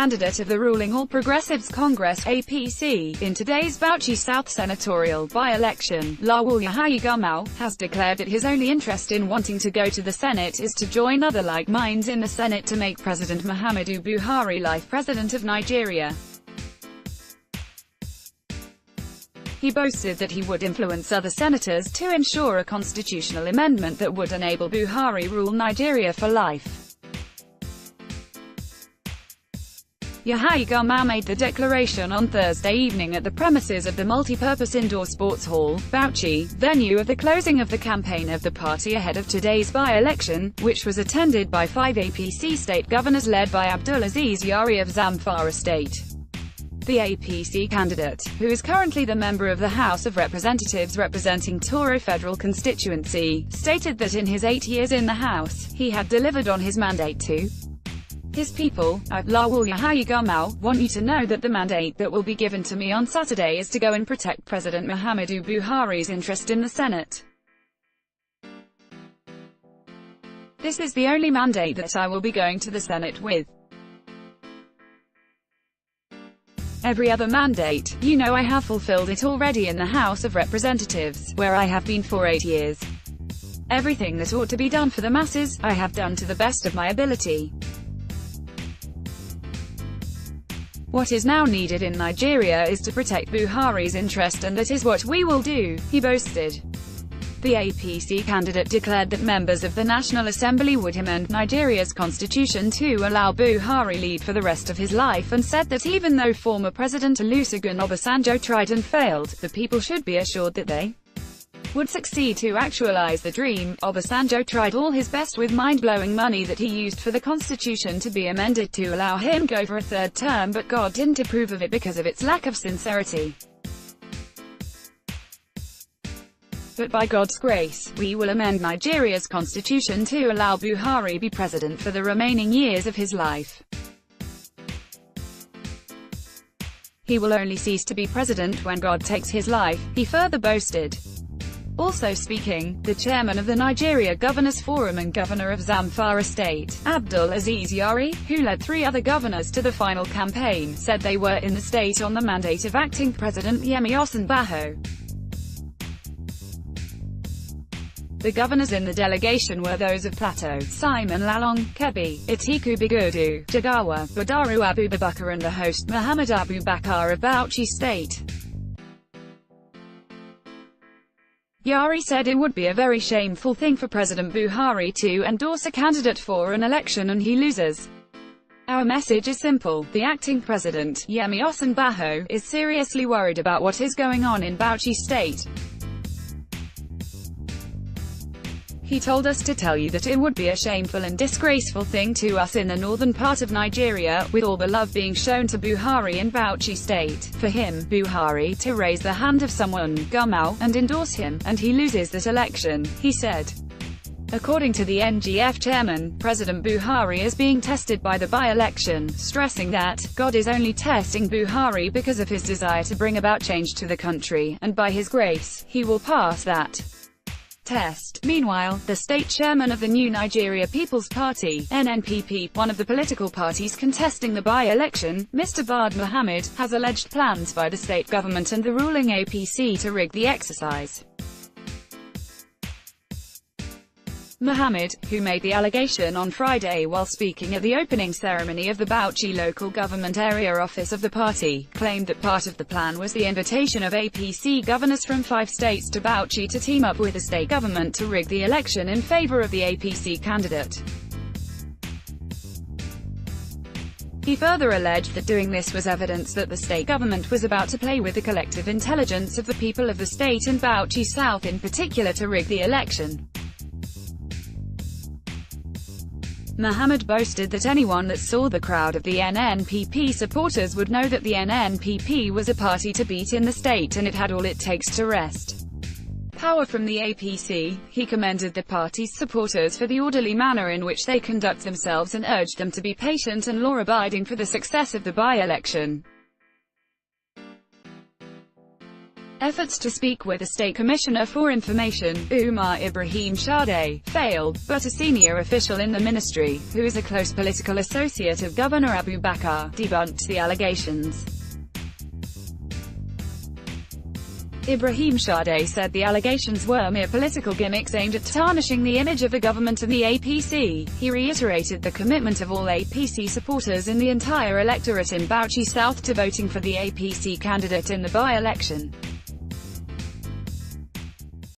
candidate of the ruling All Progressives Congress (APC) in today's Bauchi South senatorial by-election, Lawal Yahya Gumau, has declared that his only interest in wanting to go to the Senate is to join other like minds in the Senate to make President Muhammadu Buhari life president of Nigeria. He boasted that he would influence other senators to ensure a constitutional amendment that would enable Buhari rule Nigeria for life. Yahya Gumau made the declaration on Thursday evening at the premises of the multi-purpose indoor sports hall, Bauchi, venue of the closing of the campaign of the party ahead of today's by-election, which was attended by 5 APC state governors led by Abdulaziz Yari of Zamfara state. The APC candidate, who is currently the member of the House of Representatives representing Toro Federal Constituency, stated that in his 8 years in the House, he had delivered on his mandate to his people. I, Lawal Yahya Gumau, want you to know that the mandate that will be given to me on Saturday is to go and protect President Muhammadu Buhari's interest in the Senate. This is the only mandate that I will be going to the Senate with. Every other mandate, you know, I have fulfilled it already in the House of Representatives, where I have been for 8 years. Everything that ought to be done for the masses, I have done to the best of my ability. What is now needed in Nigeria is to protect Buhari's interest, and that is what we will do, he boasted. The APC candidate declared that members of the National Assembly would amend Nigeria's constitution to allow Buhari lead for the rest of his life, and said that even though former President Olusegun Obasanjo tried and failed, the people should be assured that they would succeed to actualize the dream. Obasanjo tried all his best with mind-blowing money that he used for the constitution to be amended to allow him go for a third term, but God didn't approve of it because of its lack of sincerity. But by God's grace, we will amend Nigeria's constitution to allow Buhari be president for the remaining years of his life. He will only cease to be president when God takes his life, he further boasted. Also speaking, the chairman of the Nigeria Governors Forum and governor of Zamfara State, Abdulaziz Yari, who led 3 other governors to the final campaign, said they were in the state on the mandate of acting President Yemi Osinbajo. The governors in the delegation were those of Plateau, Simon Lalong, Kebbi, Atiku Bagudu, Jigawa, Badaru Abubakar and the host Muhammad Abubakar of Bauchi State. Yari said it would be a very shameful thing for President Buhari to endorse a candidate for an election and he loses. Our message is simple: the acting president, Yemi Osinbajo, is seriously worried about what is going on in Bauchi State. He told us to tell you that it would be a shameful and disgraceful thing to us in the northern part of Nigeria, with all the love being shown to Buhari in Bauchi State, for him, Buhari, to raise the hand of someone, Gumau, and endorse him, and he loses that election, he said. According to the NGF chairman, President Buhari is being tested by the by-election, stressing that God is only testing Buhari because of his desire to bring about change to the country, and by his grace, he will pass that test. Meanwhile, the state chairman of the New Nigeria People's Party, NNPP, one of the political parties contesting the by-election, Mr. Bard Mohammed, has alleged plans by the state government and the ruling APC to rig the exercise. Mohammed, who made the allegation on Friday while speaking at the opening ceremony of the Bauchi local government area office of the party, claimed that part of the plan was the invitation of APC governors from 5 states to Bauchi to team up with the state government to rig the election in favor of the APC candidate. He further alleged that doing this was evidence that the state government was about to play with the collective intelligence of the people of the state and Bauchi South in particular to rig the election. Mohammed boasted that anyone that saw the crowd of the NNPP supporters would know that the NNPP was a party to beat in the state and it had all it takes to wrest power from the APC. He commended the party's supporters for the orderly manner in which they conduct themselves and urged them to be patient and law-abiding for the success of the by-election. Efforts to speak with the State Commissioner for Information, Umar Ibrahim Shadeh, failed, but a senior official in the ministry, who is a close political associate of Governor Abu Bakar, debunked the allegations. Ibrahim Shadeh said the allegations were mere political gimmicks aimed at tarnishing the image of the government and the APC. He reiterated the commitment of all APC supporters in the entire electorate in Bauchi South to voting for the APC candidate in the by-election.